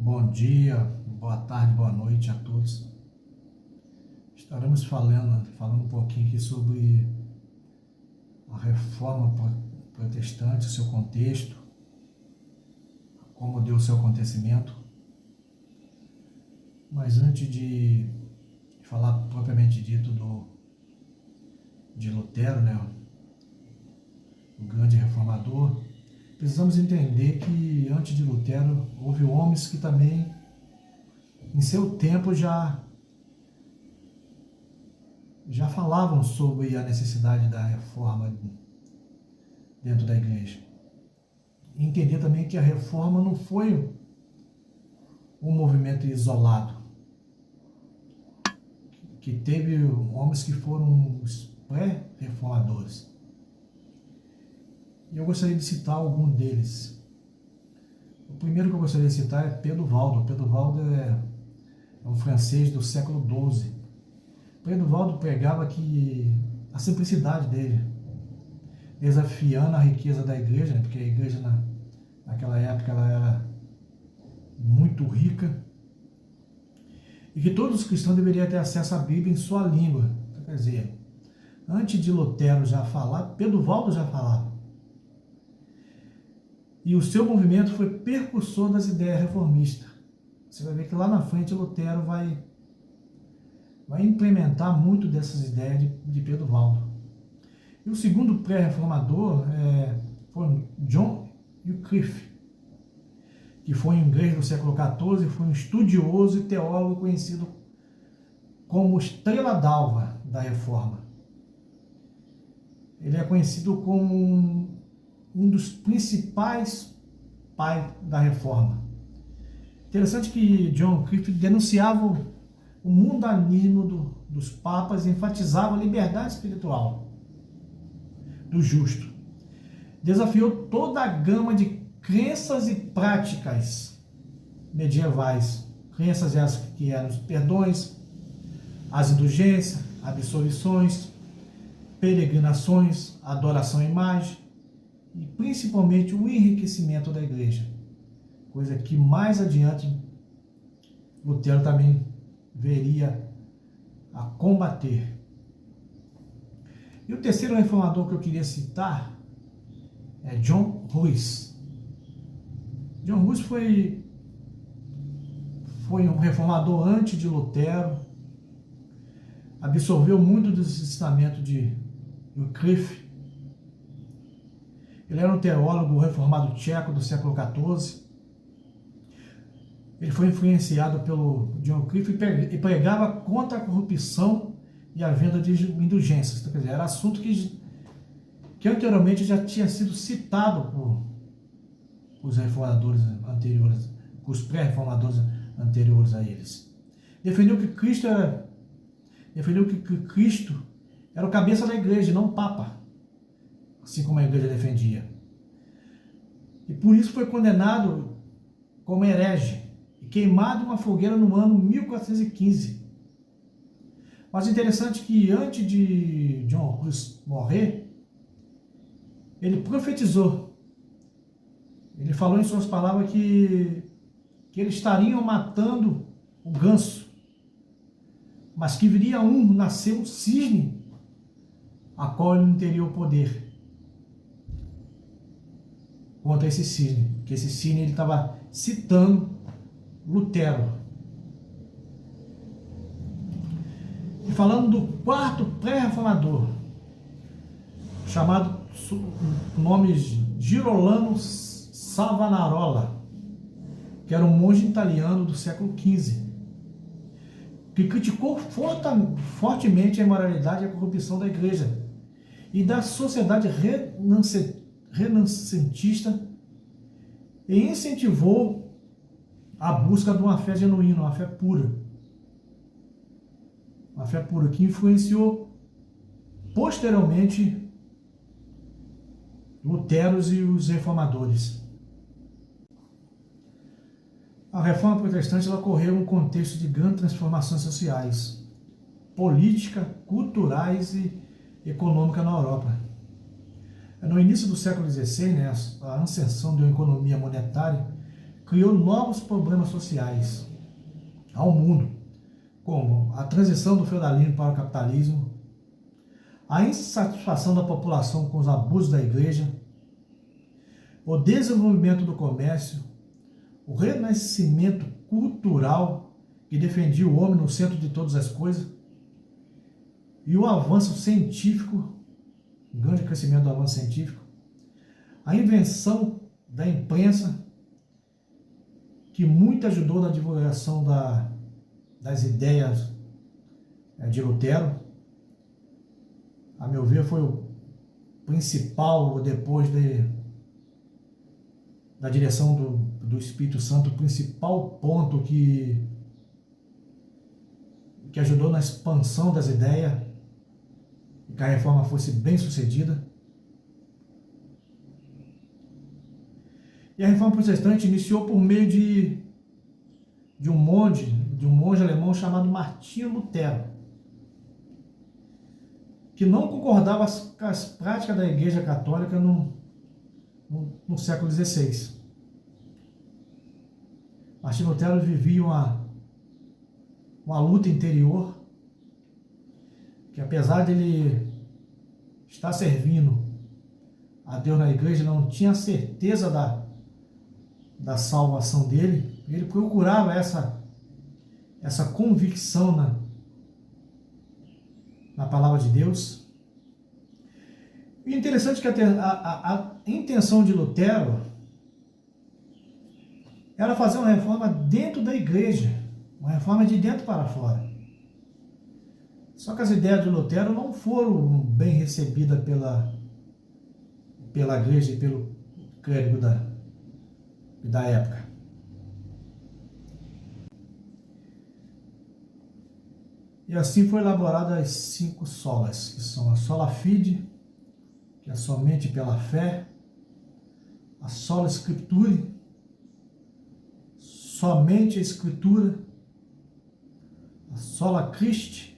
Bom dia, boa tarde, boa noite a todos. Estaremos falando um pouquinho aqui sobre a reforma protestante, o seu contexto, como deu o seu acontecimento. Mas antes de falar propriamente dito de Lutero, né, o grande reformador, precisamos entender que antes de Lutero houve homens que também, em seu tempo, já falavam sobre a necessidade da reforma dentro da igreja. E entender também que a reforma não foi um movimento isolado, que teve homens que foram os pré-reformadores. E eu gostaria de citar algum deles. O primeiro que eu gostaria de citar é Pedro Valdo. Pedro Valdo é um francês do século XII. Pedro Valdo pregava que a simplicidade dele, desafiando a riqueza da igreja, porque a igreja naquela época ela era muito rica, e que todos os cristãos deveriam ter acesso à Bíblia em sua língua. Quer dizer, antes de Lutero já falar, Pedro Valdo já falava. E o seu movimento foi precursor das ideias reformistas. Você vai ver que lá na frente Lutero vai implementar muito dessas ideias de Pedro Valdo. E o segundo pré-reformador foi John Wycliffe, que foi um inglês do século XIV, foi um estudioso e teólogo conhecido como Estrela d'Alva da Reforma. Ele é conhecido como um dos principais pais da Reforma. Interessante que John Wycliffe denunciava o mundanismo dos papas e enfatizava a liberdade espiritual do justo. Desafiou toda a gama de crenças e práticas medievais, crenças essas que eram os perdões, as indulgências, absolvições, peregrinações, adoração à imagem e principalmente o enriquecimento da igreja, coisa que mais adiante Lutero também veria a combater. E o terceiro reformador que eu queria citar é John Huss. John Huss foi um reformador antes de Lutero, absorveu muito dos ensinamentos de Wycliffe. Ele era um teólogo reformado tcheco do século XIV. Ele foi influenciado pelo John Wycliffe e pregava contra a corrupção e a venda de indulgências. Então, quer dizer, era assunto que anteriormente já tinha sido citado por os reformadores anteriores, os pré-reformadores anteriores a eles. Defendeu que Cristo era o cabeça da igreja, não o Papa, assim como a igreja defendia. E por isso foi condenado como herege e queimado em uma fogueira no ano 1415. Mas interessante que antes de John Huss morrer, ele profetizou. Ele falou em suas palavras que eles estariam matando o ganso, mas que viria nascer um cisne, a qual ele não teria o poder contra esse cisne, porque esse cisne ele estava citando Lutero. E falando do quarto pré-reformador, chamado nome Girolamo Savonarola, que era um monge italiano do século XV, que criticou fortemente a imoralidade e a corrupção da igreja e da sociedade renascentista e incentivou a busca de uma fé genuína, uma fé pura. Uma fé pura que influenciou posteriormente Lutero e os reformadores. A reforma protestante ela ocorreu em um contexto de grandes transformações sociais, políticas, culturais e econômicas na Europa. No início do século XVI, a ascensão de uma economia monetária criou novos problemas sociais ao mundo, como a transição do feudalismo para o capitalismo, a insatisfação da população com os abusos da igreja, o desenvolvimento do comércio, o renascimento cultural que defendia o homem no centro de todas as coisas, e o avanço científico, o grande crescimento do avanço científico, a invenção da imprensa, que muito ajudou na divulgação das ideias de Lutero. A meu ver, foi o principal, depois da direção do Espírito Santo, o principal ponto que ajudou na expansão das ideias e que a reforma fosse bem sucedida. E a reforma protestante iniciou por meio de um monge alemão chamado Martinho Lutero, que não concordava com as práticas da Igreja Católica no século XVI. Martinho Lutero vivia uma luta interior, que apesar de ele estar servindo a Deus na igreja, não tinha certeza da salvação dele. Ele procurava essa convicção na palavra de Deus. E interessante que a intenção de Lutero era fazer uma reforma dentro da igreja, uma reforma de dentro para fora. Só que as ideias de Lutero não foram bem recebidas pela igreja e pelo clérigo da época. E assim foi elaborada as 5 solas, que são a sola fide, que é somente pela fé, a sola scripturae, somente a escritura, a sola Christi,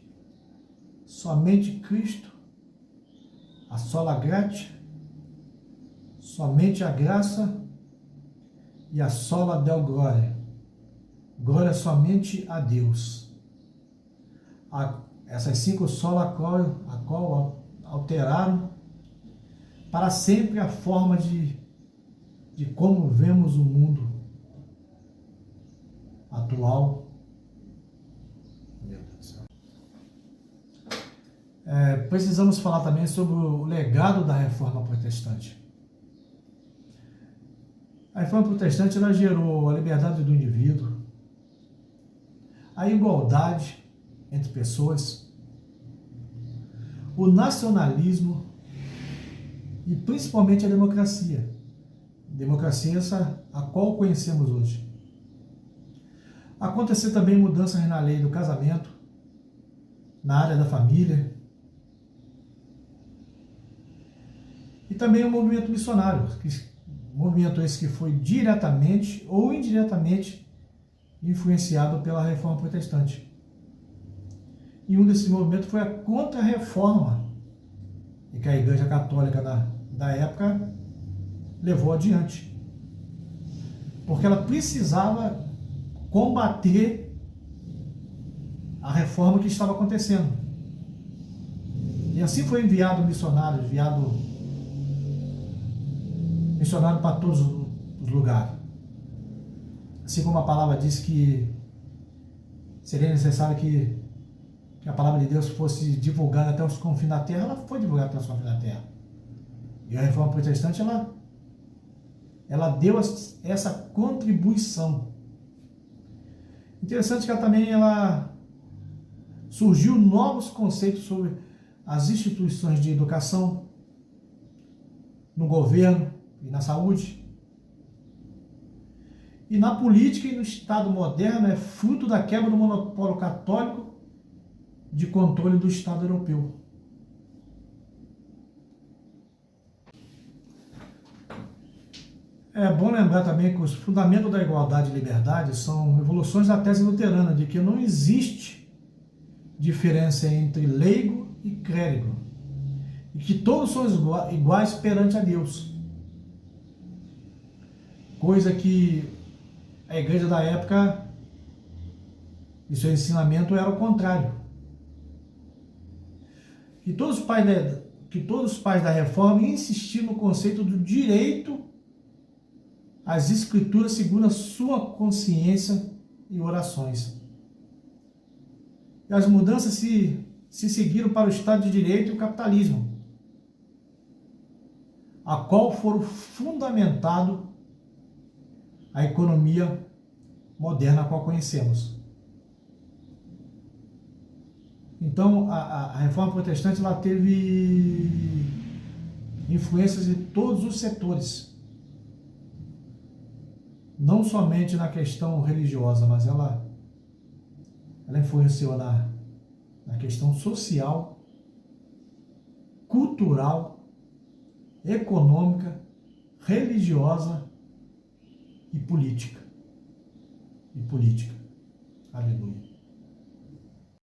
somente Cristo, a sola gratia, somente a graça, e a sola Deo gloria, glória somente a Deus. Essas 5 solas a qual alteraram para sempre a forma de como vemos o mundo atual. Meu Deus do céu. Precisamos falar também sobre o legado da Reforma Protestante. A Reforma Protestante ela gerou a liberdade do indivíduo, a igualdade entre pessoas, o nacionalismo e principalmente a democracia. Democracia essa a qual conhecemos hoje. Aconteceu também mudanças na lei do casamento, na área da família, e também o movimento missionário, movimento esse que foi diretamente ou indiretamente influenciado pela Reforma Protestante. E um desses movimentos foi a Contra-Reforma, e que a Igreja Católica da época levou adiante, porque ela precisava combater a reforma que estava acontecendo. E assim foi enviado missionário para todos os lugares. Assim como a palavra diz que seria necessário que a palavra de Deus fosse divulgada até os confins da terra, ela foi divulgada até os confins da terra. E a Reforma Protestante, ela deu essa contribuição. Interessante que ela surgiu novos conceitos sobre as instituições de educação, no governo e na saúde. E na política e no Estado moderno é fruto da quebra do monopólio católico de controle do Estado europeu. É bom lembrar também que os fundamentos da igualdade e liberdade são evoluções da tese luterana, de que não existe diferença entre leigo e clérigo, e que todos são iguais perante a Deus. Coisa que a igreja da época e seu ensinamento era o contrário. Que todos os pais da reforma insistiram no conceito do direito às escrituras segundo a sua consciência e orações. E as mudanças se seguiram para o Estado de Direito e o capitalismo, a qual foram fundamentado a economia moderna a qual conhecemos. Então, a Reforma Protestante ela teve influências em todos os setores, não somente na questão religiosa, mas ela influenciou na questão social, cultural, econômica, religiosa e política. Aleluia.